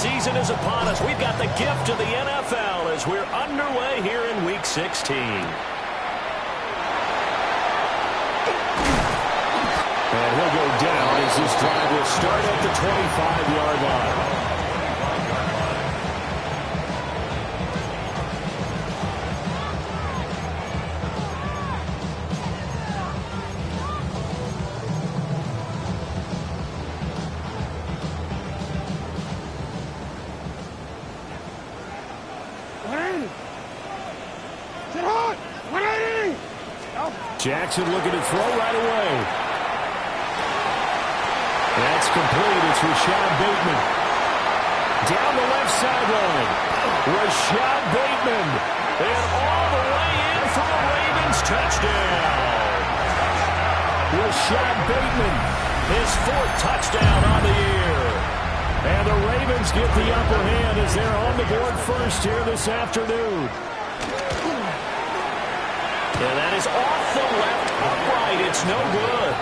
season is upon us. We've got the gift of the NFL as we're underway here in Week 16. And he'll go down as this drive will start at the 25-yard line. Jackson looking to throw right away. That's complete. It's Rashad Bateman. Down the left sideline. Rashad Bateman. And all the way in for a Ravens touchdown. Rashad Bateman. His 4th touchdown on the year. And the Ravens get the upper hand as they're on the board first here this afternoon. And that is off the left upright. It's no good.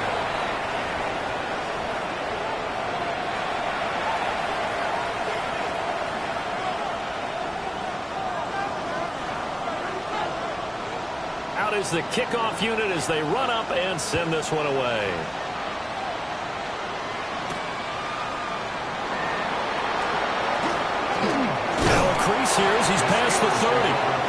Out is the kickoff unit as they run up and send this one away. Now a crease here as he's past the 30.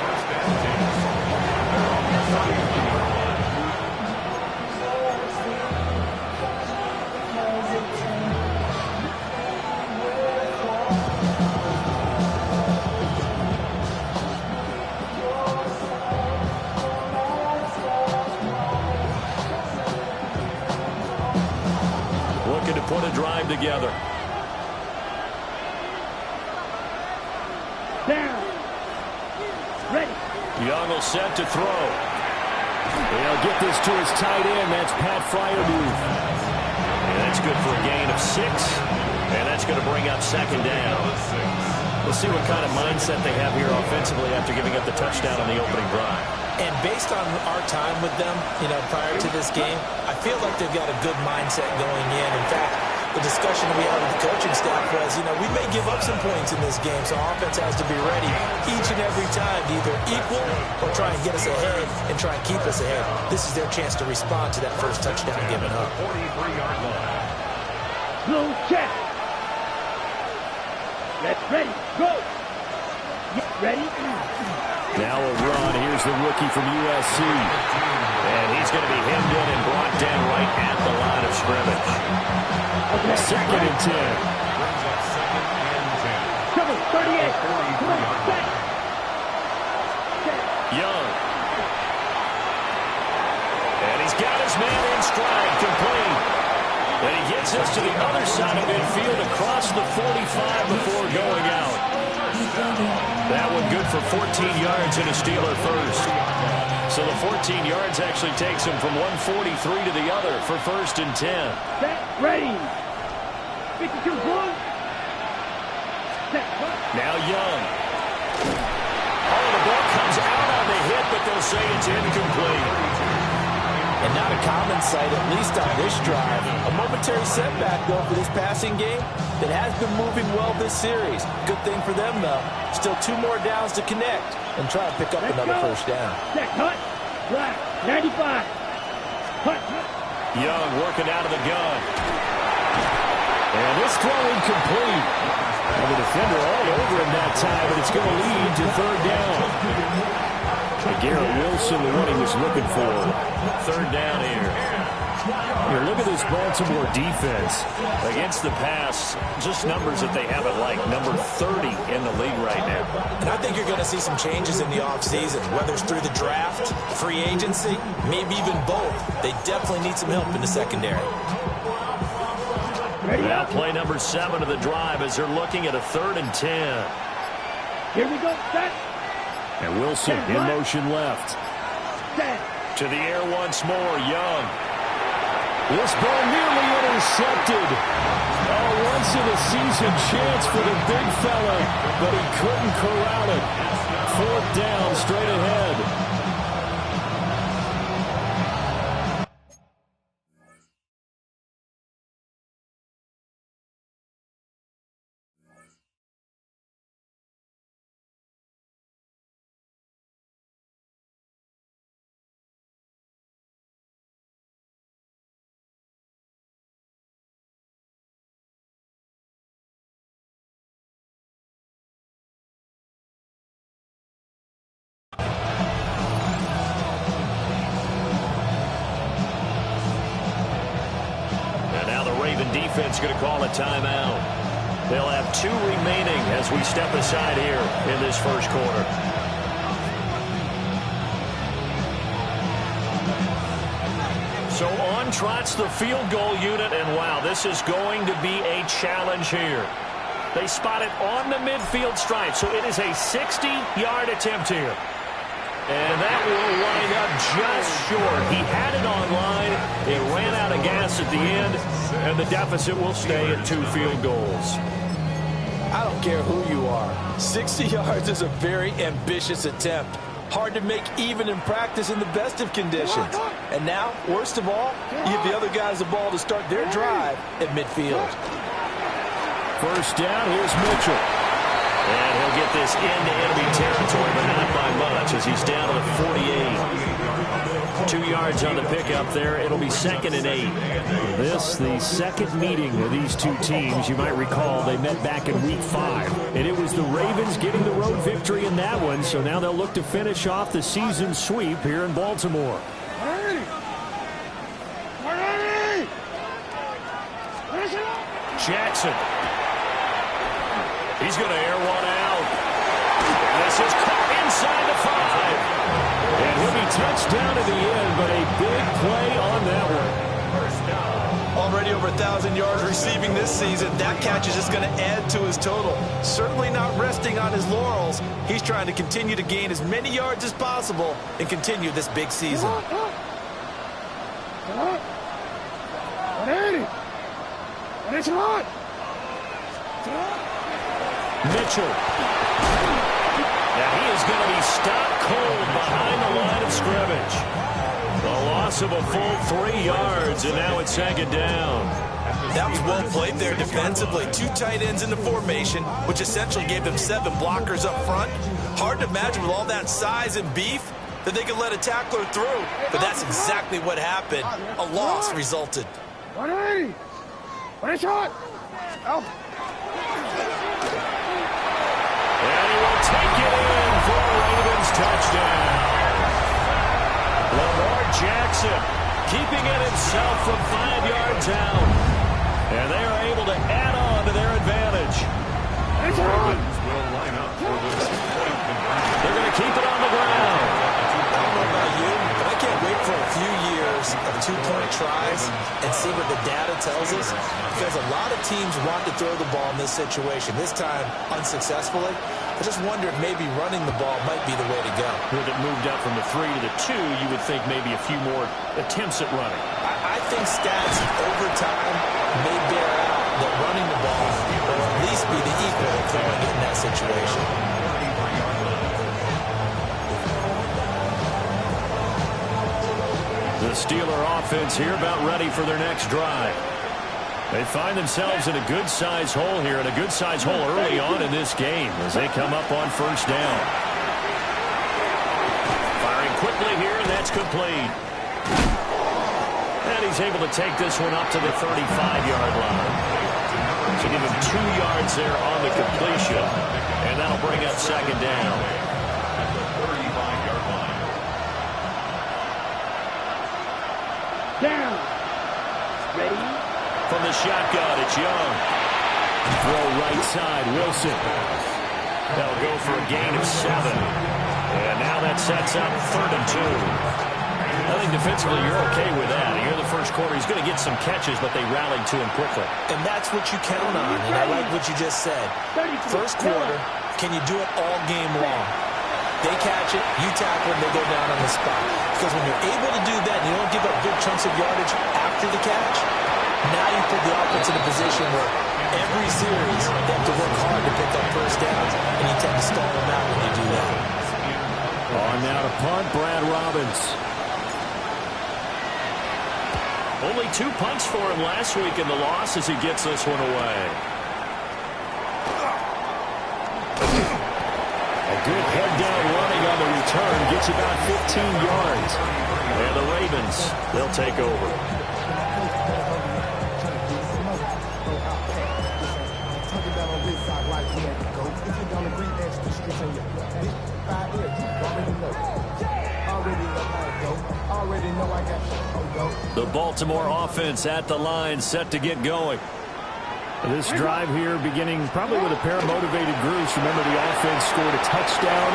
Looking to put a drive together. Down. Ready. Young will set to throw. They'll get this to his tight end. That's Pat Fryermuth. And that's good for a gain of 6. And that's going to bring up 2nd down. We'll see what kind of mindset they have here offensively after giving up the touchdown on the opening drive. And based on our time with them, prior to this game, I feel like they've got a good mindset going in. In fact, the discussion we had with the coaching staff was, we may give up some points in this game, so our offense has to be ready each and every time to either equal or try and get us ahead and try and keep us ahead. This is their chance to respond to that first touchdown given up. 43-yard line. Blue check. Let's ready. Go. Get ready. Now a run. Here's the rookie from USC. And he's going to be hemmed in and brought down right at the line of scrimmage. 2nd and 10. Double 38. Come on, set. Young. And he's got his man in stride, complete. And he gets us to the other side of midfield across the 45 before going out. That one good for 14 yards and a Steeler first. So the 14 yards actually takes him from 143 to the other for 1st and 10. Set, ready. 52 blue. Set, now Young. Oh, the ball comes out on the hit, but they'll say it's incomplete. And not a common sight, at least on this drive. A momentary setback, though, for this passing game that has been moving well this series. Good thing for them, though. Still 2 more downs to connect and try to pick up another first down. Set, cut. Black, 95. Cut. Young working out of the gun. And this throw incomplete. And the defender all over him that time, but it's going to lead to 3rd down. Garrett Wilson, the one he was looking for. 3rd down here. Here, look at this Baltimore defense. Against the pass, just numbers that they haven't liked. Number 30 in the league right now. And I think you're going to see some changes in the offseason, whether it's through the draft, free agency, maybe even both. They definitely need some help in the secondary. Now play number 7 of the drive as they're looking at a 3rd and 10. Here we go, set. And Wilson in motion left. To the air once more, Young. This ball nearly intercepted. A once-in-a-season chance for the big fella, but he couldn't corral it. 4th down, straight ahead. defense going to call a timeout. They'll have 2 remaining as we step aside here in this first quarter. So on trots the field goal unit, and wow, this is going to be a challenge here. They spot it on the midfield stripe, so it is a 60-yard attempt here. And that will line up just short. He had it on line. It ran out of gas at the end, and the deficit will stay at 2 field goals. I don't care who you are. 60 yards is a very ambitious attempt. Hard to make even in practice in the best of conditions. And now, worst of all, you give the other guys the ball to start their drive at midfield. First down, here's Mitchell. And he'll get this into enemy territory, but not by much as he's down to the 48. 2 yards on the pickup there. It'll be 2nd and 8. This, the second meeting of these 2 teams. You might recall they met back in Week 5. And it was the Ravens getting the road victory in that one. So now they'll look to finish off the season sweep here in Baltimore. Jackson. He's going to air one out. And this is caught inside the 5. And he'll be touched down at the end, but a big play on that one. Already over 1,000 yards receiving this season. That catch is just going to add to his total. Certainly not resting on his laurels. He's trying to continue to gain as many yards as possible and continue this big season. Mitchell. Now he is going to be stopped cold behind the line of scrimmage. The loss of a full 3 yards, and now it's 2nd down. That was well played there defensively. 2 tight ends in the formation, which essentially gave them 7 blockers up front. Hard to imagine with all that size and beef that they could let a tackler through. But that's exactly what happened. A loss resulted. 180. One shot. Oh. And he will take it in for a Ravens touchdown. Lamar Jackson keeping it himself from 5 yards out. And they are able to add on to their advantage. They're going to keep it on the ground. I don't know about you, but I can't wait for a few years of 2-point tries and see what the data tells us. Because a lot of teams want to throw the ball in this situation. This time, unsuccessfully. I just wonder if maybe running the ball might be the way to go. With it moved up from the 3 to the 2, you would think maybe a few more attempts at running. I think stats over time may bear out that running the ball will at least be the equal of throwing it in that situation. The Steeler offense here about ready for their next drive. They find themselves in a good-sized hole here, and a good-sized hole early on in this game as they come up on 1st down. Firing quickly here, and that's complete. And he's able to take this one up to the 35-yard line. So give him 2 yards there on the completion, and that'll bring up 2nd down. Down. Ready? From the shotgun, it's Young. Throw right side, Wilson. They'll go for a gain of 7. And now that sets up 3rd and 2. I think defensively you're okay with that. Here in the first quarter, he's going to get some catches, but they rallied to him quickly. And that's what you count on, and I like what you just said. First quarter, can you do it all game long? They catch it, you tackle it, they go down on the spot. Because when you're able to do that and you don't give up big chunks of yardage after the catch, now you put the offense in a position where every series they have to work hard to pick up 1st downs, and you tend to stall them out when you do that. On now to punt, Brad Robbins. Only 2 punts for him last week in the loss as he gets this one away. A good head-down running on the return. Gets about 15 yards. And the Ravens, they'll take over. already know I got The Baltimore offense at the line, set to get going. This drive here beginning probably with a pair of motivated groups. Remember, the offense scored a touchdown.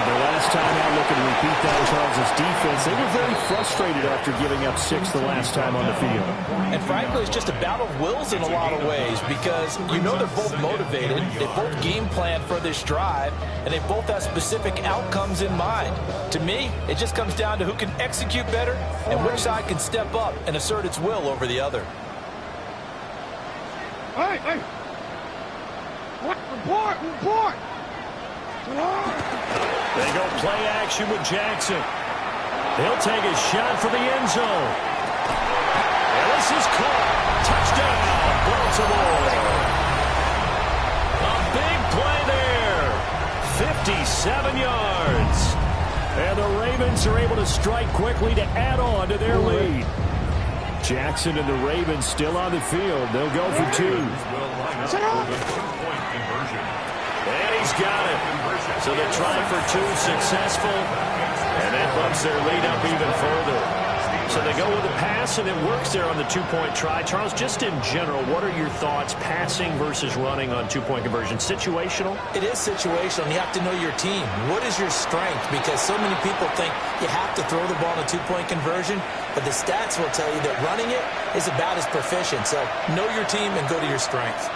Their last time out, looking to repeat that. Charles' defense, they were very frustrated after giving up 6 the last time on the field. And frankly, it's just a battle of wills in a lot of ways because you know they're both motivated. They both game plan for this drive, and they both have specific outcomes in mind. To me, it just comes down to who can execute better and which side can step up and assert its will over the other. Hey, hey. What? Report, report. They go play action with Jackson. He'll take a shot for the end zone. And this is caught. Touchdown, Baltimore. A big play there. 57 yards. And the Ravens are able to strike quickly to add on to their lead. Jackson and the Ravens still on the field. They'll go for 2. And he's got it. So the try for 2 successful. And that bumps their lead up even further. So they go with a pass, and it works there on the 2-point try. Charles, just in general, what are your thoughts passing versus running on 2-point conversion? Situational? It is situational, and you have to know your team. What is your strength? Because so many people think you have to throw the ball in a 2-point conversion, but the stats will tell you that running it is about as proficient. So know your team and go to your strength.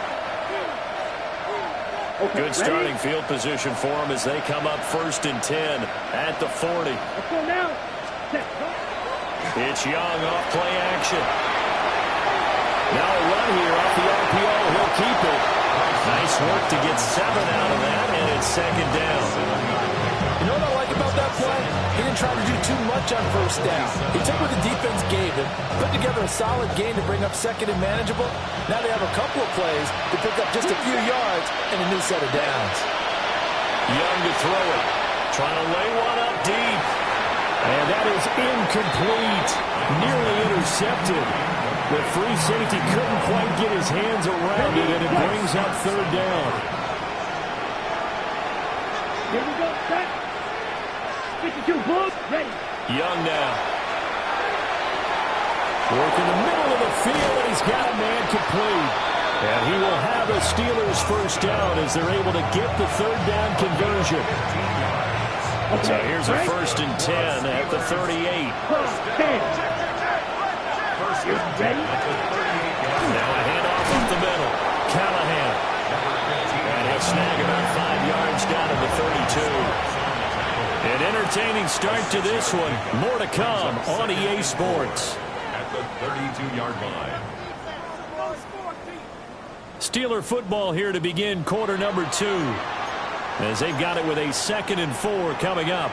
Good starting field position for them as they come up 1st and 10 at the 40. Let's go now. It's Young off play action. Now a run here off the RPO. He'll keep it. Nice work to get 7 out of that, and it's 2nd down. You know what I like about that play? He didn't try to do too much on 1st down. He took what the defense gave him, put together a solid game to bring up 2nd and manageable. Now they have a couple of plays to pick up just a few yards and a new set of downs. Young to throw it. Trying to lay one up deep. And that is incomplete. Nearly intercepted. The free safety couldn't quite get his hands around it, and it brings up 3rd down. Here we go. Set. 52 Bulls. Ready. Young now. Work in the middle of the field, and he's got a man complete. And he will have a Steelers 1st down as they're able to get the 3rd down conversion. So here's a 1st and 10 at the 38. 10. Ready? Now a handoff up the middle. Callahan. And he'll snag about 5 yards down to the 32. An entertaining start to this one. More to come on EA Sports. At the 32-yard line. Steeler football here to begin quarter number 2. As they've got it with a 2nd and 4 coming up.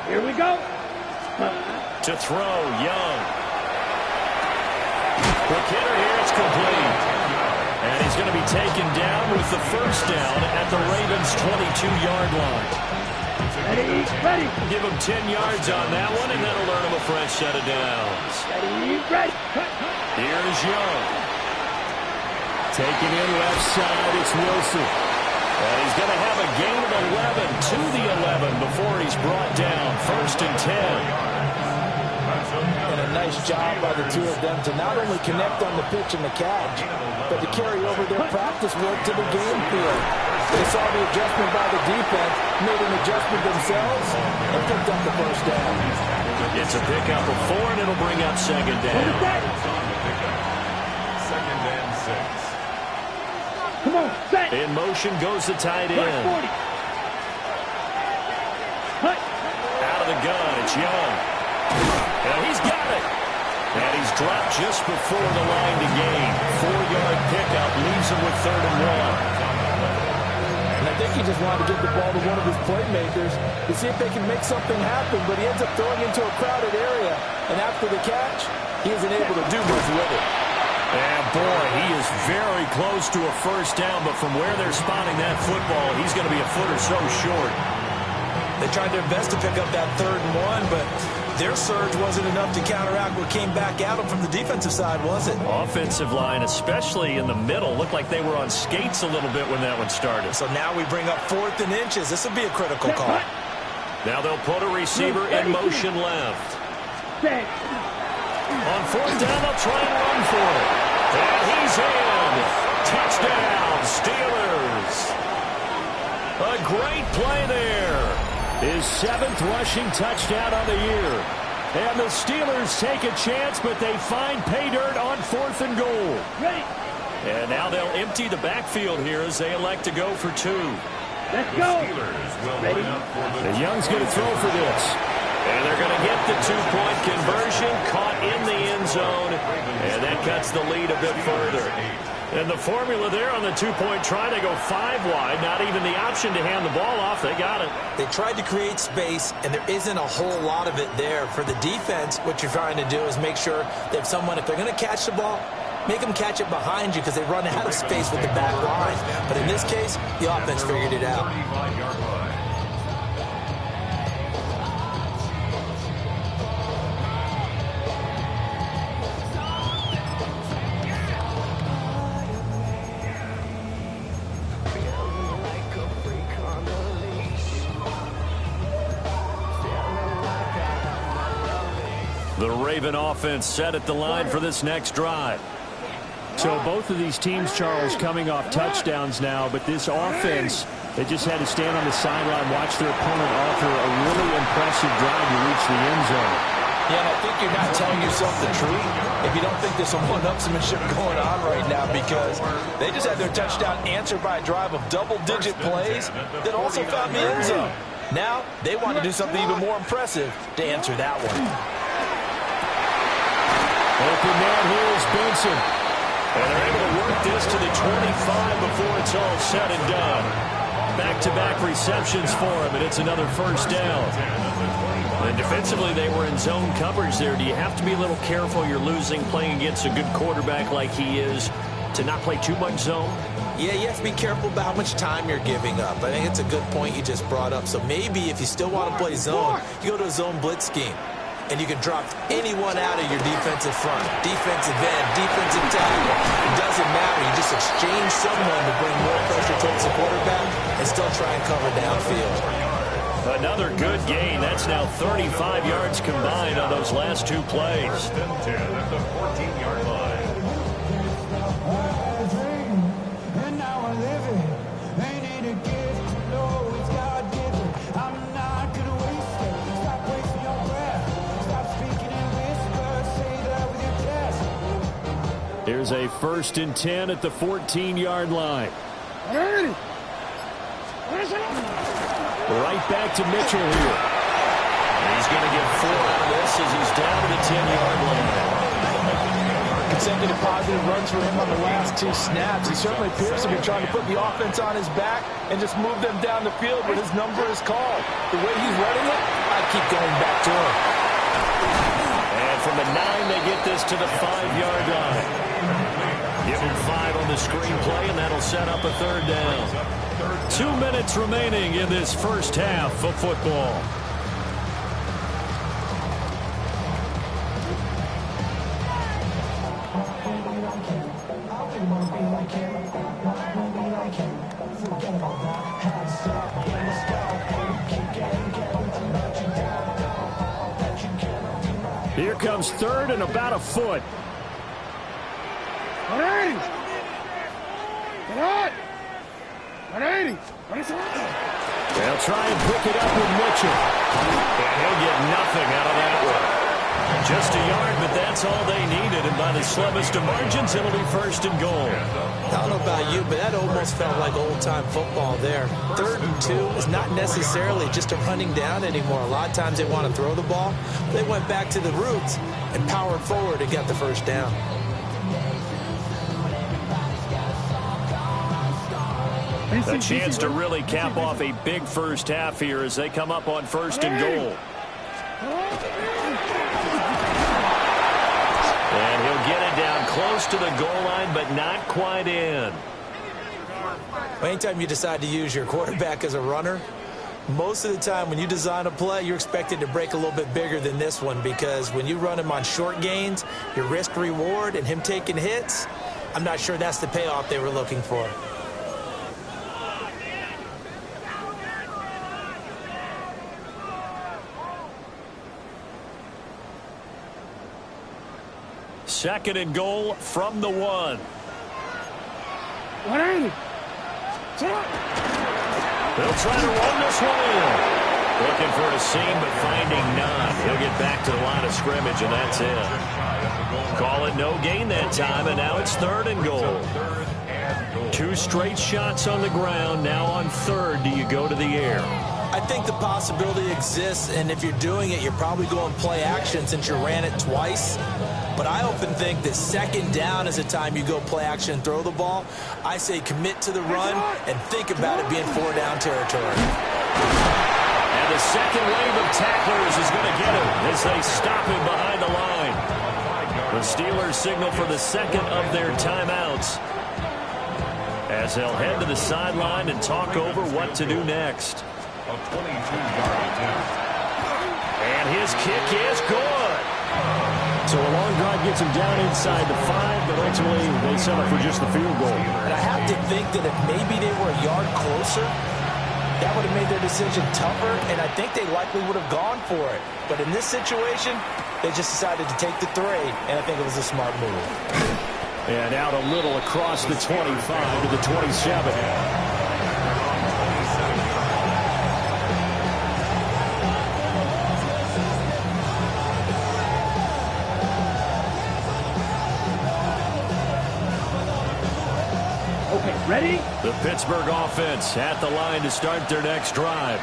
Here we go. To throw, Young. Quick hitter here, it's complete. And he's going to be taken down with the 1st down at the Ravens' 22-yard line. Ready, ready. Give him 10 yards on that one, and that'll earn him a fresh set of downs. Ready, ready. Here's Young. Taking in left side, it's Wilson. And he's going to have a gain of 11 to the 11 before he's brought down. 1st and 10. And a nice job by the two of them to not only connect on the pitch and the catch, but to carry over their practice work to the game field. They saw the adjustment by the defense, made an adjustment themselves, and picked up the 1st down. It's a pickup of 4, and it'll bring up 2nd down. 2nd and 6. Come on, set. In motion goes the tight end. 40. Cut. Out of the gun, it's Young. And he's got it. And he's dropped just before the line to gain. 4-yard pickup leaves him with 3rd and 1. And I think he just wanted to get the ball to one of his playmakers to see if they can make something happen, but he ends up throwing into a crowded area. And after the catch, he isn't able to do much with it. And boy, he is very close to a 1st down, but from where they're spotting that football, he's going to be a foot or so short. They tried their best to pick up that 3rd and 1, but their surge wasn't enough to counteract what came back at them from the defensive side, was it? Offensive line, especially in the middle, looked like they were on skates a little bit when that one started. So now we bring up 4th and inches. This would be a critical call. Now they'll put a receiver in motion left. On 4th down, they'll try and run for it. And he's in. Touchdown, Steelers. A great play there. His 7th rushing touchdown on the year. And the Steelers take a chance, but they find pay dirt on 4th and goal. And now they'll empty the backfield here as they elect to go for 2. Let's go. And Young's going to throw for this. And they're going to get the 2-point conversion, caught in the end zone, and that cuts the lead a bit further. And the formula there on the 2-point try, they go 5 wide, not even the option to hand the ball off. They got it. They tried to create space, and there isn't a whole lot of it there. For the defense, what you're trying to do is make sure that someone, if they're going to catch the ball, make them catch it behind you because they run out of space with the back line. But in this case, the offense figured it out. The Raven offense set at the line for this next drive. So both of these teams, Charles, coming off touchdowns now, but this offense, they just had to stand on the sideline, watch their opponent offer a really impressive drive to reach the end zone. Yeah, and I think you're not telling yourself the truth if you don't think there's some one-upsmanship going on right now, because they just had their touchdown answered by a drive of double-digit plays that also found the end zone. Now they want to do something even more impressive to answer that one. Open man here is Benson. And they're able to work this to the 25 before it's all said and done. Back-to-back receptions for him, and it's another first down. And defensively, they were in zone coverage there. Do you have to be a little careful? You're losing, playing against a good quarterback like he is, to not play too much zone? Yeah, you have to be careful about how much time you're giving up. I think it's a good point you just brought up. So maybe if you still want to play zone, you go to a zone blitz scheme. And you can drop anyone out of your defensive front, defensive end, defensive tackle. It doesn't matter. You just exchange someone to bring more pressure towards the quarterback and still try and cover downfield. Another good gain. That's now 35 yards combined on those last 2 plays. 10 at the 14-yard line. Here's a 1st and 10 at the 14-yard line. Right back to Mitchell here. And he's going to get 4 out of this as he's down to the 10-yard line. Consecutive positive runs for him on the last 2 snaps. He certainly appears to be trying to put the offense on his back and just move them down the field, but his number is called. The way he's running it, I keep going back to him. And from the 9, they get this to the 5-yard line. Give him 5 on the screenplay, and that'll set up a 3rd down. 2 minutes remaining in this first half of football. Here comes 3rd and about a foot. They'll try and pick it up with Mitchell. And he'll get nothing out of that one. Just a yard, but that's all they needed. And by the slimmest of margins, it'll be 1st and goal. I don't know about you, but that almost felt like old-time football there. 3rd and 2 is not necessarily just a running down anymore. A lot of times they want to throw the ball. They went back to the roots and powered forward and got the 1st down. A chance to really cap off a big first half here as they come up on 1st and goal. And he'll get it down close to the goal line, but not quite in. Anytime you decide to use your quarterback as a runner, Most of the time when you design a play, you're expected to break a little bit bigger than this one, because when you run him on short gains, your risk reward and him taking hits, I'm not sure that's the payoff they were looking for. Second and goal from the 1. 180. They'll try to run this one in. Looking for a seam, but finding none. He'll get back to the line of scrimmage, and that's it. Call it no gain that time, and now it's 3rd and goal. 2 straight shots on the ground. Now on 3rd, do you go to the air? I think the possibility exists, and if you're doing it, you're probably going play action since you ran it twice. But I often think that 2nd down is the time you go play action and throw the ball. I say commit to the run and think about it being 4-down territory. And the second wave of tacklers is going to get him as they stop him behind the line. The Steelers signal for the second of their timeouts as they'll head to the sideline and talk over what to do next. A 22-yard attempt. And his kick is good. So a long drive gets him down inside the 5, but ultimately they settle for just the field goal. And I have to think that if maybe they were a yard closer, that would have made their decision tougher, and I think they likely would have gone for it. But in this situation, they just decided to take the 3, and I think it was a smart move. And out a little across the 25 to the 27. Ready? The Pittsburgh offense at the line to start their next drive.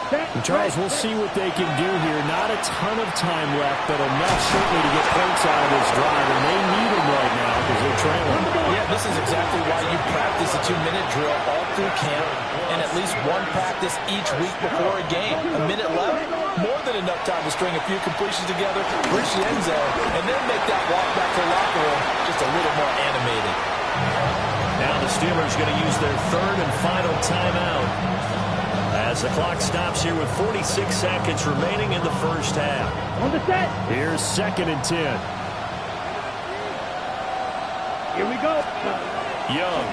And Charles, we'll see what they can do here. Not a ton of time left, but enough certainly to get points out of this drive, and they need them right now because they're trailing. Yeah, this is exactly why you practice a 2-minute drill all through camp and at least one practice each week before a game. A minute left, more than enough time to string a few completions together, reach the end zone, and then make that walk back to the locker room just a little more animated. Now the Steelers going to use their 3rd and final timeout as the clock stops here with 46 seconds remaining in the first half. On the set. Here's 2nd and 10. Here we go. Young.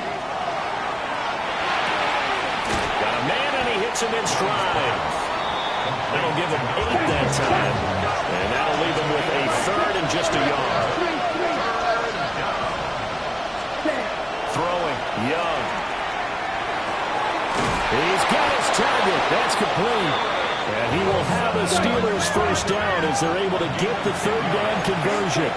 Got a man, and he hits him in stride. That'll give him 8 that time. And that'll leave him with a 3rd and just a yard. Throwing, Young. He's got his target. That's complete. And he will have a Steelers first down as they're able to get the 3rd down conversion.